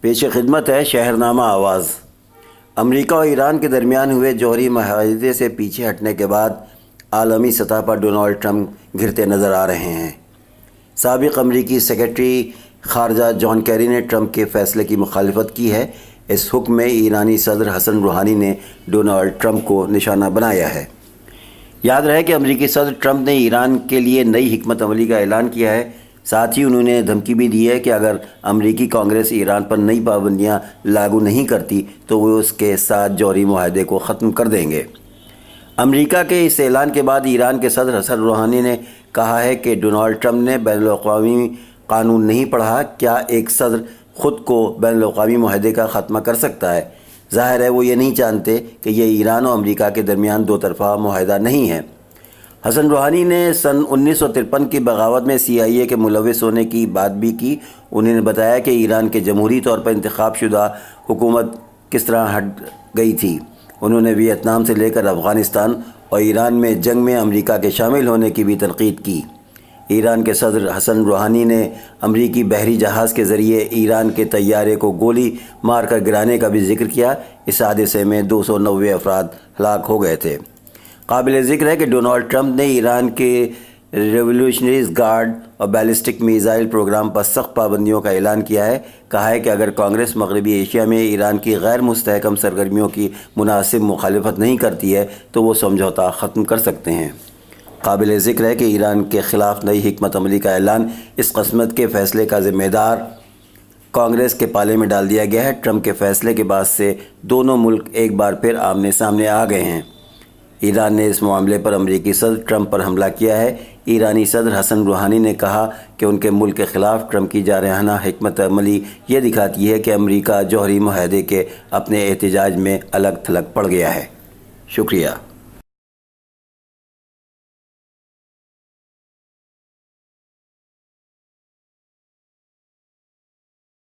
پیش خدمت ہے شہرنامہ آواز۔ امریکہ اور ایران کے درمیان ہوئے جوہری معاہدے سے پیچھے ہٹنے کے بعد عالمی سطح پر ڈونلڈ ٹرمپ گھرتے نظر آ رہے ہیں۔ سابق امریکی سیکرٹری خارجہ جان کیری نے ٹرمپ کے فیصلے کی مخالفت کی ہے۔ اس حکم میں ایرانی صدر حسن روحانی نے ڈونلڈ ٹرمپ کو نشانہ بنایا ہے۔ یاد رہے کہ امریکی صدر ٹرمپ نے ایران کے لیے نئی حکمت عملی کا اعلان کیا ہے۔ ساتھ ہی انہوں نے دھمکی بھی دی ہے کہ اگر امریکی کانگریس ایران پر نئی پابندیاں لاگو نہیں کرتی تو وہ اس کے ساتھ جوہری معاہدے کو ختم کر دیں گے۔ امریکہ کے اس اعلان کے بعد ایران کے صدر حسن روحانی نے کہا ہے کہ ڈونلڈ ٹرمپ نے بین الاقوامی قانون نہیں پڑھا۔ کیا ایک صدر خود کو بین الاقوامی معاہدے کا خاتمہ کر سکتا ہے؟ ظاہر ہے وہ یہ نہیں جانتے کہ یہ ایران اور امریکہ کے درمیان دو طرفہ معاہدہ نہیں ہے۔ حسن روحانی نے سن 1953 کی بغاوت میں CIA کے ملوث ہونے کی بات بھی کی۔ انہوں نے بتایا کہ ایران کے جمہوری طور پر انتخاب شدہ حکومت کس طرح ہٹ گئی تھی۔ انہوں نے ویتنام سے لے کر افغانستان اور ایران میں جنگ میں امریکہ کے شامل ہونے کی بھی تنقید کی۔ ایران کے صدر حسن روحانی نے امریکی بحری جہاز کے ذریعے ایران کے طیارے کو گولی مار کر گرانے کا بھی ذکر کیا۔ اس حادثے میں 290 افراد ہلاک ہو گئے تھے۔ قابل ذکر ہے کہ ڈونلڈ ٹرمپ نے ایران کے ریولیوشنریز گارڈ اور بیلسٹک میزائل پروگرام پر سخت پابندیوں کا اعلان کیا ہے۔ کہا ہے کہ اگر کانگریس مغربی ایشیا میں ایران کی غیر مستحکم سرگرمیوں کی مناسب مخالفت نہیں کرتی ہے تو وہ سمجھوتا ختم کر سکتے ہیں۔ قابل ذکر ہے کہ ایران کے خلاف نئی حکمت عملی کا اعلان اس قسمت کے فیصلے کا ذمہ دار کانگریس کے پالے میں ڈال دیا گیا ہے۔ ٹرمپ کے فیصلے کے بعد سے دونوں ملک ایک بار پھر آمنے سامنے آ گئے ہیں۔ ایران نے اس معاملے پر امریکی صدر ٹرمپ پر حملہ کیا ہے۔ ایرانی صدر حسن روحانی نے کہا کہ ان کے ملک کے خلاف ٹرمپ کی جارحانہ حکمت عملی یہ دکھاتی ہے کہ امریکہ جوہری معاہدے کے اپنے احتجاج میں الگ تھلگ پڑ گیا ہے۔ شکریہ۔